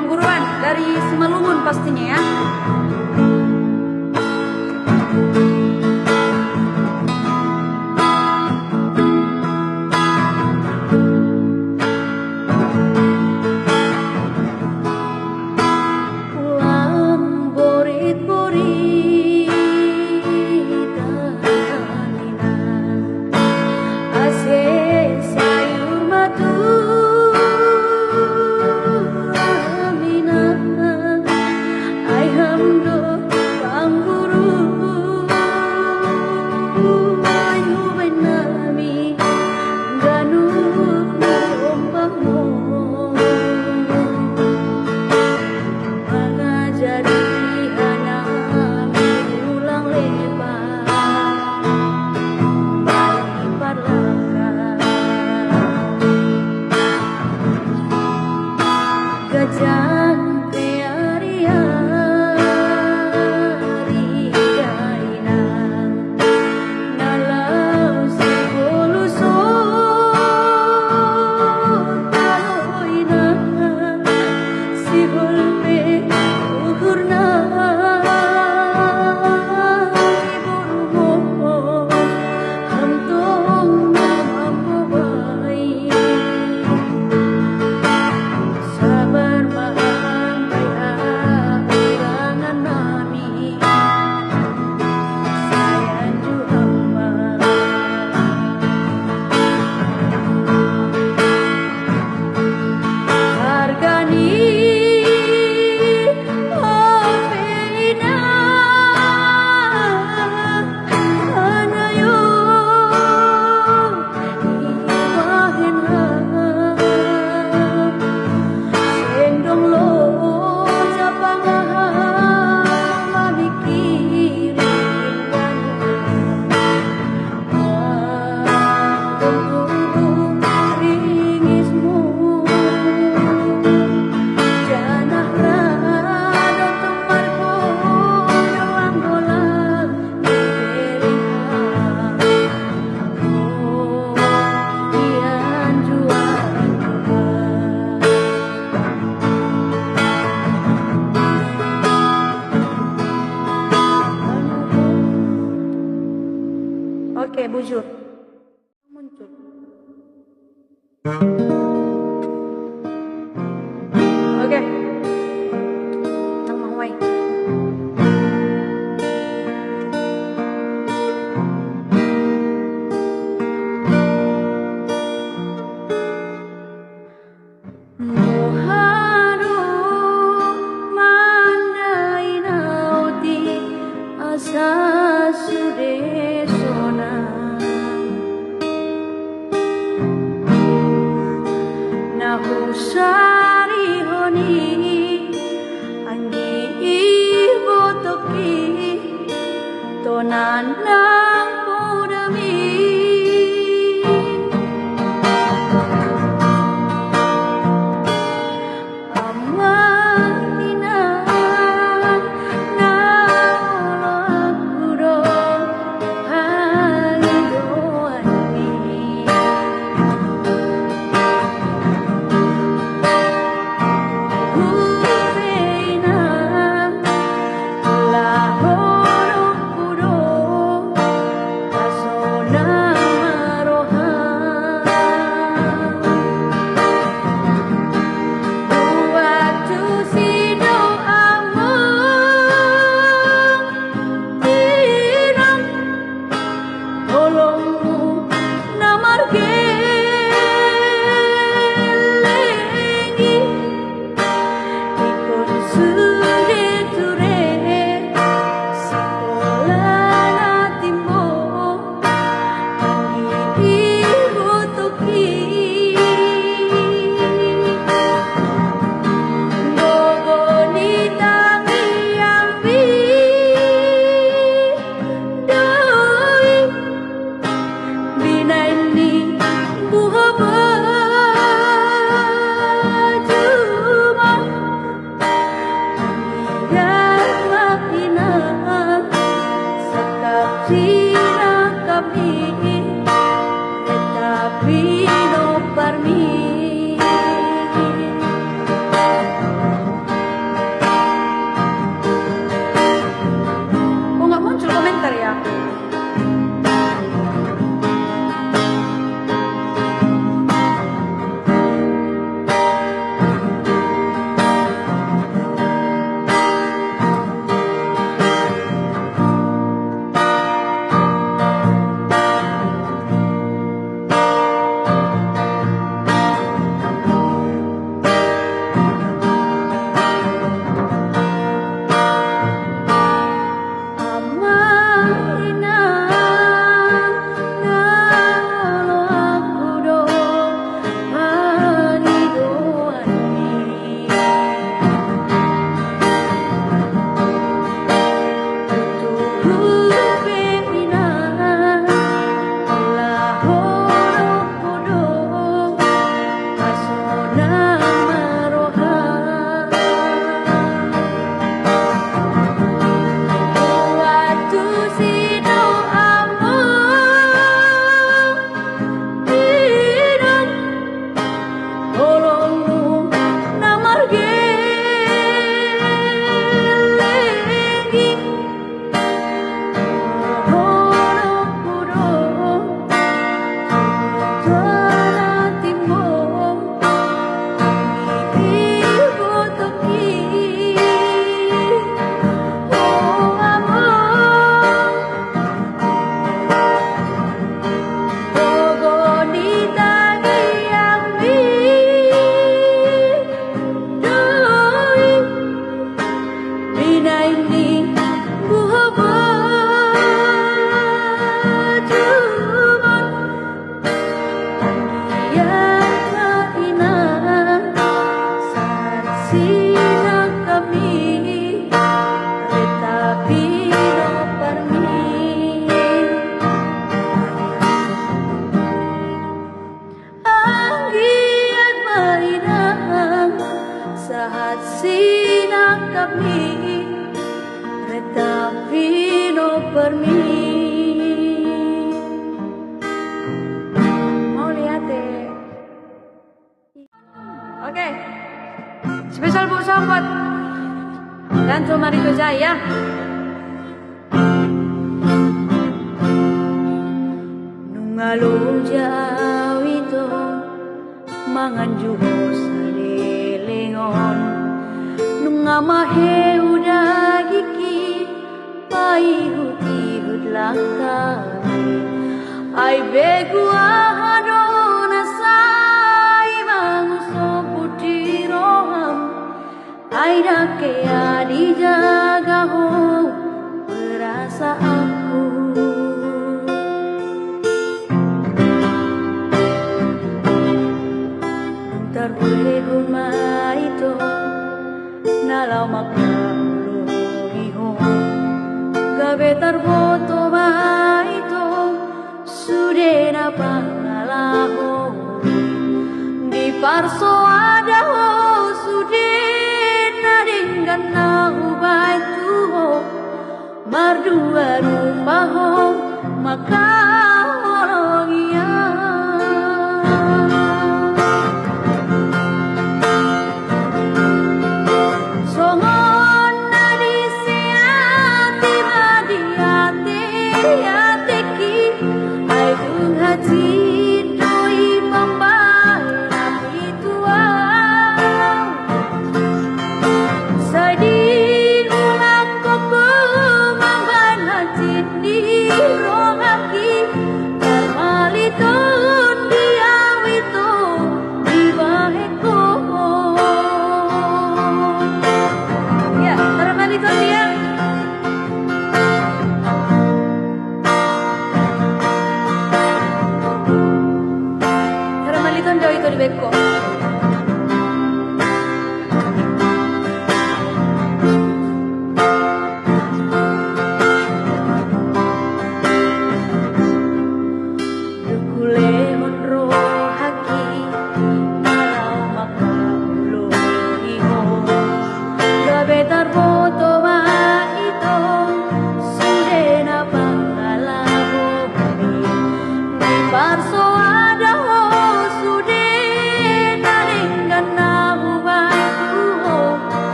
Pangguruan dari Simalungun pastinya ya. Oke, bujur. Muncul. Oke. Nang mawai. Mohadu mandai nauti asa sude sona. Sari honi anggi botoki tonana podami amatina na kuro halidoani. sina kami tetapi no permi anggiat mainang saat sina kami tetapi no permi. Mau lihat deh. Oke, spesial buat sahabat dan cuma itu saya. Nungalo jauh itu mangan juho salelengon nungamahe udah gigi pai huti hudlangkami ai begu ahadona sai mangso putri roham ai dake dijaga ho perasaanku ntar gue rumah itu nalau makam luhiho gabe tarboto ma itu sudah pangalaho di parso ada ho sudah naringgan nahu batu ho mardua rupa ho maka orangnya Beko. Dukule honro haki nalau makamulo iho gabe tarboto ma ito sudena pangalaho di parso ada ho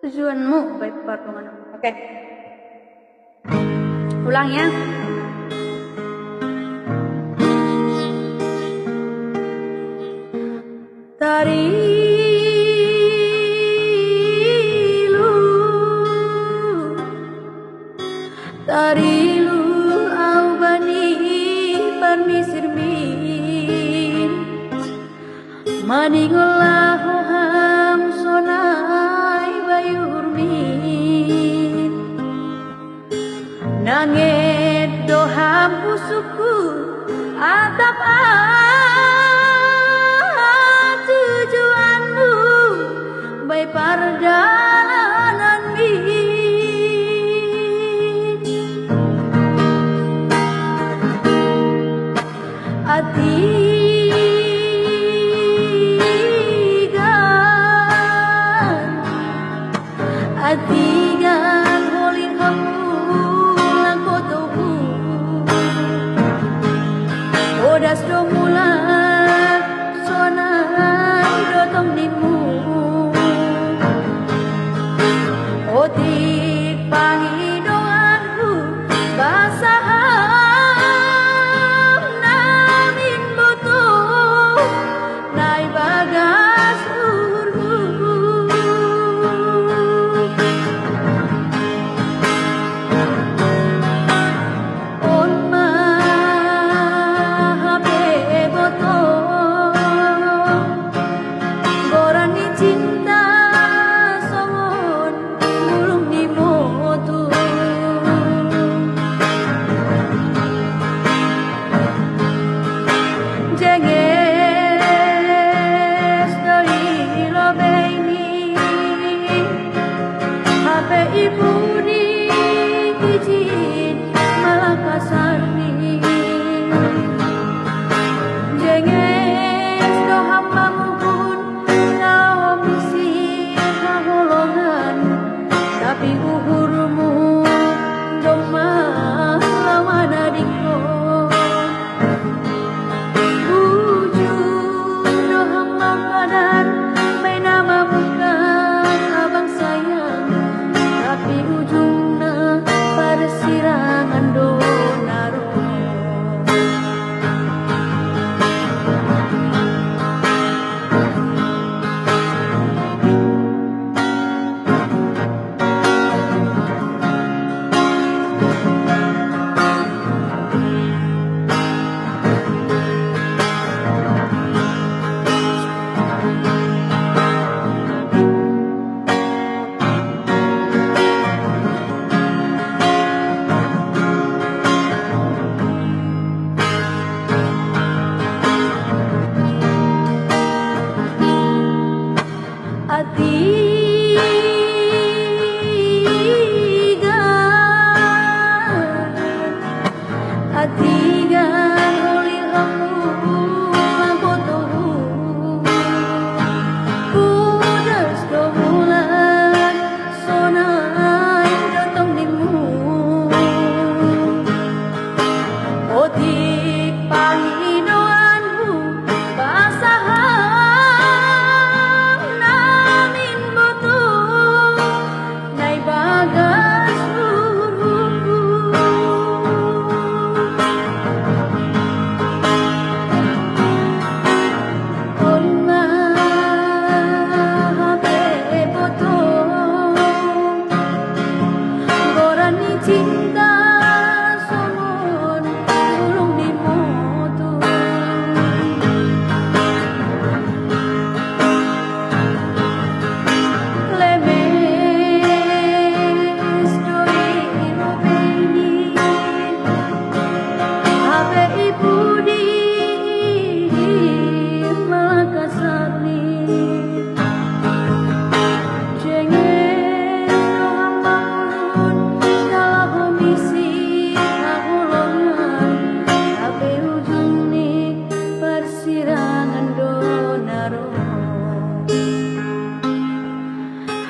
tujuanmu baik pertemuan. Oke. Ulang ya. Tarilu au bani permisir min maningollahu ham sonai bayur min nangit doham usuku atap tujuanmu baik perjalanan atigan holing kamu lang kotoku odas domula sonan dotong dimu otik pangidoanku basaham namin butuh nai bagas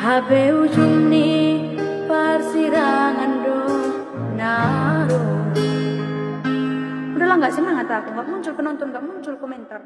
Habe ujung ni persidangan do naro. Udahlah nggak semangat aku, nggak muncul penonton, nggak muncul komentar.